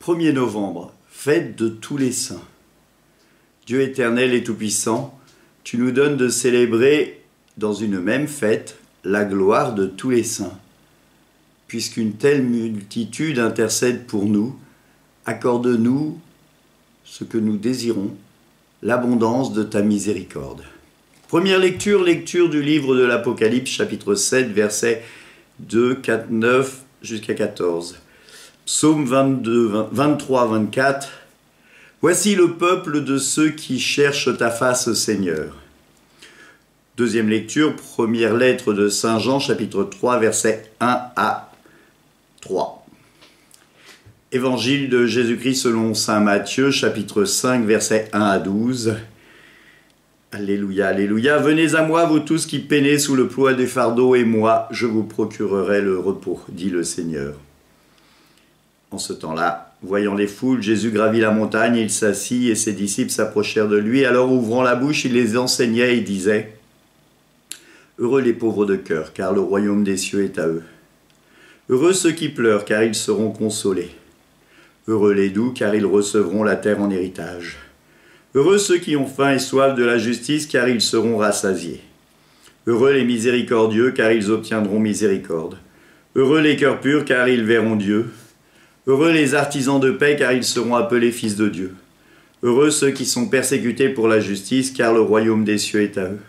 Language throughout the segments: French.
1er novembre, fête de tous les saints. Dieu éternel et tout-puissant, tu nous donnes de célébrer dans une même fête la gloire de tous les saints. Puisqu'une telle multitude intercède pour nous, accorde-nous ce que nous désirons, l'abondance de ta miséricorde. Première lecture du livre de l'Apocalypse, chapitre 7, versets 2, 4, 9 jusqu'à 14. Psaume 23, 24. Voici le peuple de ceux qui cherchent ta face, Seigneur. Deuxième lecture, première lettre de Saint Jean, chapitre 3, versets 1 à 3. Évangile de Jésus-Christ selon saint Matthieu, chapitre 5, versets 1 à 12. Alléluia, alléluia. Venez à moi, vous tous qui peinez sous le poids des fardeaux, et moi, je vous procurerai le repos, dit le Seigneur. En ce temps-là, voyant les foules, Jésus gravit la montagne, il s'assit et ses disciples s'approchèrent de lui. Alors, ouvrant la bouche, il les enseignait et disait « Heureux les pauvres de cœur, car le royaume des cieux est à eux. Heureux ceux qui pleurent, car ils seront consolés. Heureux les doux, car ils recevront la terre en héritage. Heureux ceux qui ont faim et soif de la justice, car ils seront rassasiés. Heureux les miséricordieux, car ils obtiendront miséricorde. Heureux les cœurs purs, car ils verront Dieu. Heureux les artisans de paix, car ils seront appelés fils de Dieu. Heureux ceux qui sont persécutés pour la justice, car le royaume des cieux est à eux.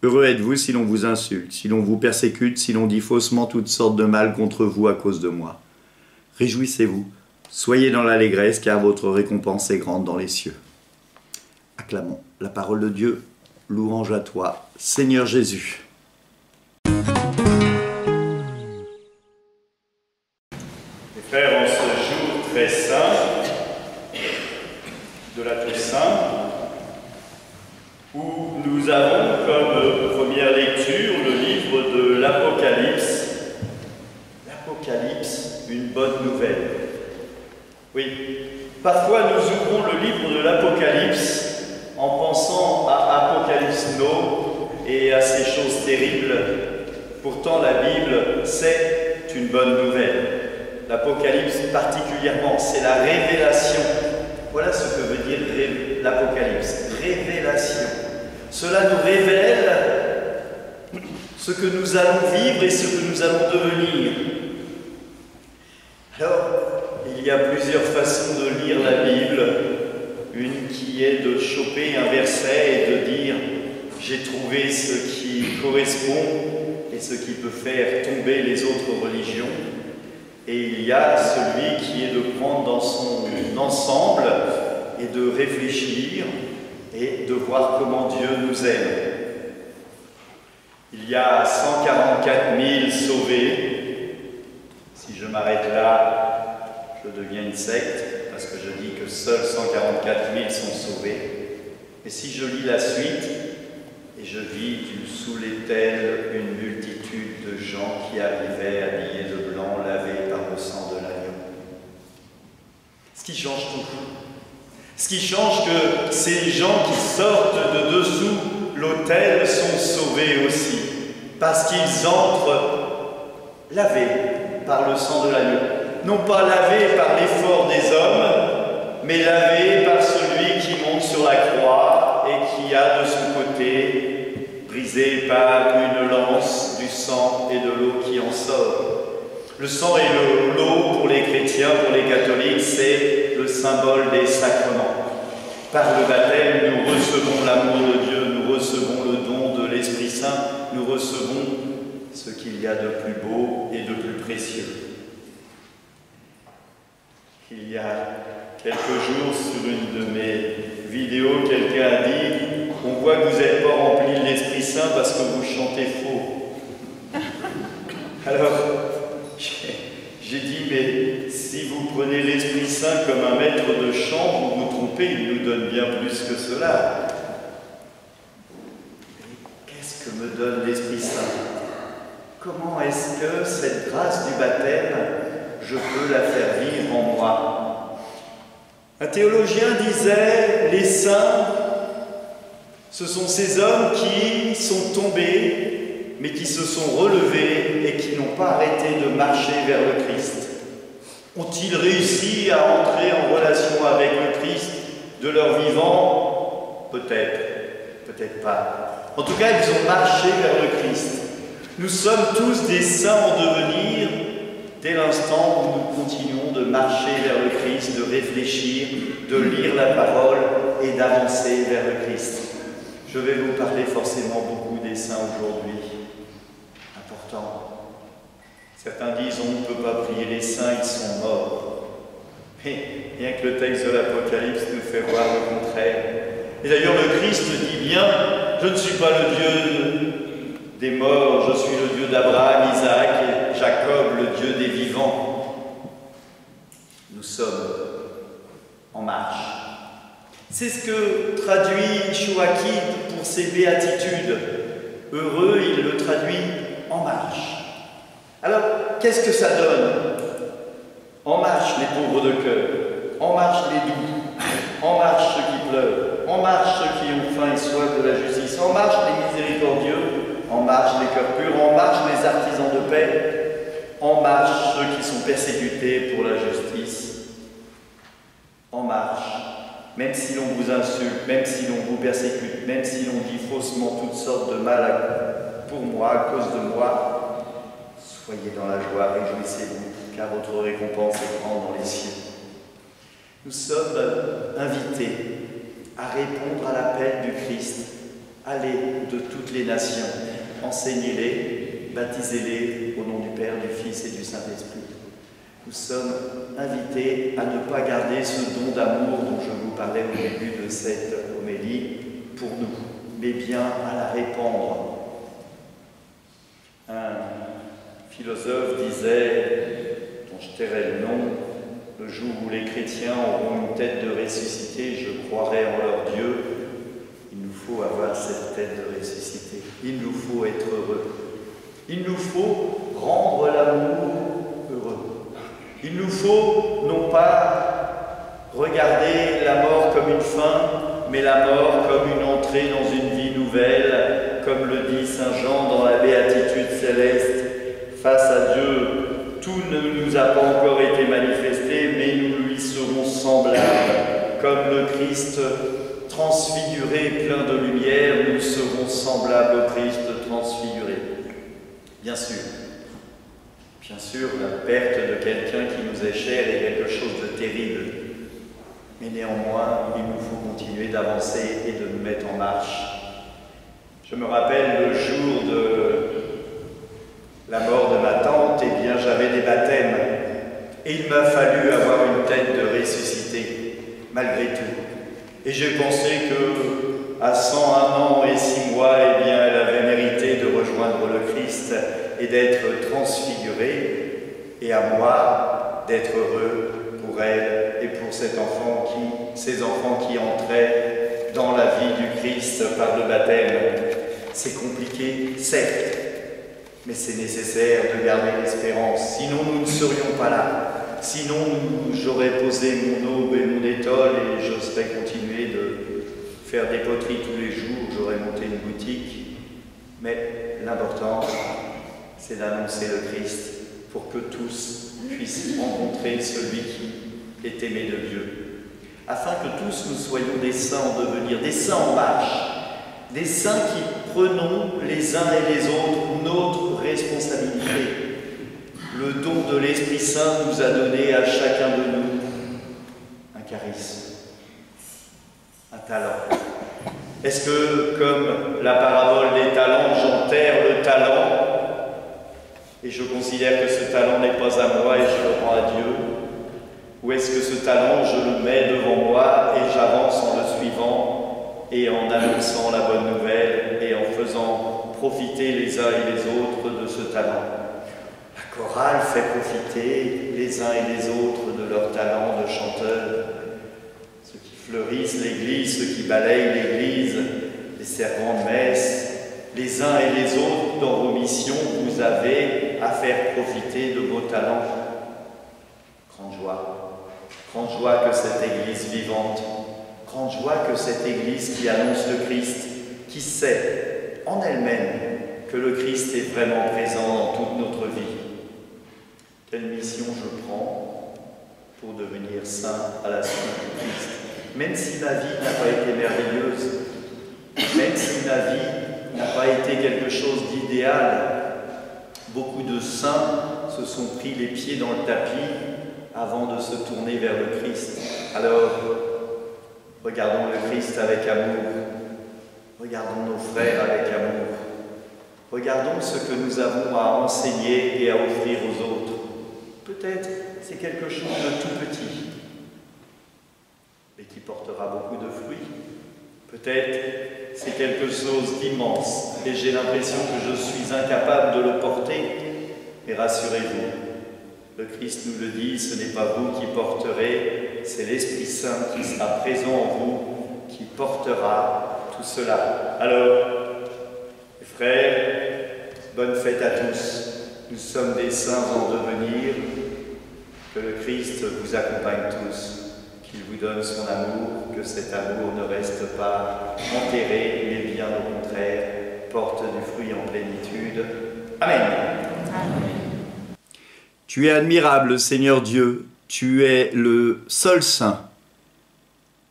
Heureux êtes-vous si l'on vous insulte, si l'on vous persécute, si l'on dit faussement toutes sortes de mal contre vous à cause de moi. Réjouissez-vous, soyez dans l'allégresse, car votre récompense est grande dans les cieux. Acclamons la parole de Dieu, louange à toi, Seigneur Jésus. Frères, en ce jour très saint de la Toussaint, où nous avons comme première lecture le livre de l'Apocalypse. L'Apocalypse, une bonne nouvelle. Oui, parfois nous ouvrons le livre de l'Apocalypse en pensant à Apocalypse No et à ces choses terribles. Pourtant, la Bible, c'est une bonne nouvelle. L'Apocalypse particulièrement, c'est la révélation. Voilà ce que veut dire l'Apocalypse, révélation. Cela nous révèle ce que nous allons vivre et ce que nous allons devenir. Alors, il y a plusieurs façons de lire la Bible. Une qui est de choper un verset et de dire « j'ai trouvé ce qui correspond et ce qui peut faire tomber les autres religions ». Et il y a celui qui est de prendre dans son ensemble et de réfléchir et de voir comment Dieu nous aime. Il y a 144 000 sauvés. Si je m'arrête là, je deviens une secte, parce que je dis que seuls 144 000 sont sauvés. Et si je lis la suite, et je vis sous les tels une multitude de gens qui arrivaient habillés de blanc, lavés par le sang de l'agneau. Ce qui change tout. Ce qui change que ces gens qui sortent de dessous l'autel sont sauvés aussi, parce qu'ils entrent lavés par le sang de l'agneau. Non pas lavés par l'effort des hommes, mais lavés par celui qui monte sur la croix et qui a de son côté brisé par une lance du sang et de l'eau qui en sort. Le sang et l'eau, pour les chrétiens, pour les catholiques, c'est le symbole des sacrements. Par le baptême, nous recevons l'amour de Dieu, nous recevons le don de l'Esprit Saint, nous recevons ce qu'il y a de plus beau et de plus précieux. Il y a quelques jours, sur une de mes vidéos, quelqu'un a dit « On voit que vous n'êtes pas rempli de l'Esprit Saint parce que vous chantez faux. » Alors, j'ai dit « Mais si vous prenez l'Esprit Saint comme un maître de chant, vous vous trompez, il nous donne bien plus que cela. » Qu'est-ce que me donne l'Esprit Saint? Comment est-ce que cette grâce du baptême, je peux la faire vivre en moi? Un théologien disait « Les saints Ce sont ces hommes qui sont tombés, mais qui se sont relevés et qui n'ont pas arrêté de marcher vers le Christ. Ont-ils réussi à entrer en relation avec le Christ de leur vivant? Peut-être, peut-être pas. En tout cas, ils ont marché vers le Christ. Nous sommes tous des saints en devenir dès l'instant où nous continuons de marcher vers le Christ, de réfléchir, de lire la parole et d'avancer vers le Christ. Je vais vous parler forcément beaucoup des saints aujourd'hui. Important. Certains disent on ne peut pas prier les saints, ils sont morts. Mais rien que le texte de l'Apocalypse nous fait voir le contraire. Et d'ailleurs le Christ dit bien, je ne suis pas le Dieu des morts, je suis le Dieu d'Abraham, Isaac et Jacob, le Dieu des vivants. Nous sommes en marche. C'est ce que traduit Chouakid pour ses béatitudes. Heureux, il le traduit en marche. Alors, qu'est-ce que ça donne? En marche les pauvres de cœur, en marche les doux, en marche ceux qui pleurent, en marche ceux qui ont faim et soif de la justice, en marche les miséricordieux, en marche les cœurs purs, en marche les artisans de paix, en marche ceux qui sont persécutés pour la justice, en marche. Même si l'on vous insulte, même si l'on vous persécute, même si l'on dit faussement toutes sortes de mal pour moi, à cause de moi, soyez dans la joie, réjouissez-vous, car votre récompense est grande dans les cieux. Nous sommes invités à répondre à l'appel du Christ. Allez de toutes les nations, enseignez-les, baptisez-les au nom du Père, du Fils et du Saint-Esprit. Nous sommes invités à ne pas garder ce don d'amour dont je vous parlais au début de cette homélie pour nous, mais bien à la répandre. Un philosophe disait, dont je tairai le nom, le jour où les chrétiens auront une tête de ressuscité, je croirai en leur Dieu. Il nous faut avoir cette tête de ressuscité. Il nous faut être heureux. Il nous faut rendre l'amour heureux. Il nous faut non pas regarder la mort comme une fin, mais la mort comme une entrée dans une vie nouvelle, comme le dit Saint Jean dans la béatitude céleste. Face à Dieu, tout ne nous a pas encore été manifesté, mais nous lui serons semblables. Comme le Christ transfiguré, plein de lumière, nous serons semblables au Christ transfiguré. Bien sûr, la perte de quelqu'un qui nous est cher est quelque chose de terrible. Mais néanmoins, il nous faut continuer d'avancer et de nous mettre en marche. Je me rappelle le jour de la mort de ma tante, eh bien j'avais des baptêmes. Et il m'a fallu avoir une tête de ressuscité, malgré tout. Et j'ai pensé que à 101 ans et 6 mois, eh bien, elle avait mérité de rejoindre le Christ et d'être transfigurée, et à moi d'être heureux pour elle et pour ces enfants qui entraient dans la vie du Christ par le baptême. C'est compliqué, certes, mais c'est nécessaire de garder l'espérance, sinon nous ne serions pas là. Sinon, j'aurais posé mon aube et mon étole et je serais continué de faire des poteries tous les jours, j'aurais monté une boutique. Mais l'important, c'est d'annoncer le Christ pour que tous puissent rencontrer celui qui est aimé de Dieu. Afin que tous nous soyons des saints en devenir, des saints en marche, des saints qui prenons les uns et les autres notre responsabilité. Le don de l'Esprit Saint nous a donné à chacun de nous un charisme, un talent. Est-ce que, comme la parabole des talents, j'enterre le talent et je considère que ce talent n'est pas à moi et je le rends à Dieu? Ou est-ce que ce talent, je le mets devant moi et j'avance en le suivant et en annonçant la bonne nouvelle et en faisant profiter les uns et les autres de ce talent? La chorale fait profiter les uns et les autres de leur talent de chanteurs. Ceux qui fleurissent l'église, ceux qui balayent l'église, les servants de messe, les uns et les autres dans vos missions, vous avez à faire profiter de vos talents. Grande joie que cette église vivante, grande joie que cette église qui annonce le Christ qui sait en elle-même que le Christ est vraiment présent dans toute notre vie. Quelle mission je prends pour devenir saint à la suite du Christ? Même si ma vie n'a pas été merveilleuse, même si ma vie n'a pas été quelque chose d'idéal, beaucoup de saints se sont pris les pieds dans le tapis avant de se tourner vers le Christ. Alors, regardons le Christ avec amour, regardons nos frères avec amour, regardons ce que nous avons à enseigner et à offrir aux autres. Peut-être c'est quelque chose de tout petit, mais qui portera beaucoup de fruits. Peut-être c'est quelque chose d'immense, et j'ai l'impression que je suis incapable de le porter, mais rassurez-vous, le Christ nous le dit, ce n'est pas vous qui porterez, c'est l'Esprit Saint qui sera présent en vous, qui portera tout cela. Alors, mes frères, bonne fête à tous. Nous sommes des saints en devenir. Que le Christ vous accompagne tous, qu'il vous donne son amour, que cet amour ne reste pas enterré, mais bien au contraire, porte du fruit en plénitude. Amen. Amen. Tu es admirable, Seigneur Dieu, tu es le seul saint.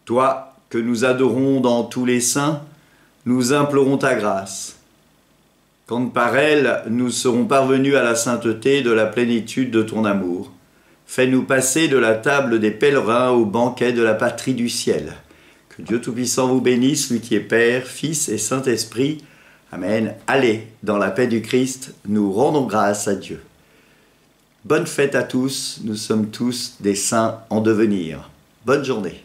Toi, que nous adorons dans tous les saints, nous implorons ta grâce. Quand par elle, nous serons parvenus à la sainteté de la plénitude de ton amour. Fais-nous passer de la table des pèlerins au banquet de la patrie du ciel. Que Dieu Tout-Puissant vous bénisse, lui qui est Père, Fils et Saint-Esprit. Amen. Allez, dans la paix du Christ, nous rendons grâce à Dieu. Bonne fête à tous, nous sommes tous des saints en devenir. Bonne journée.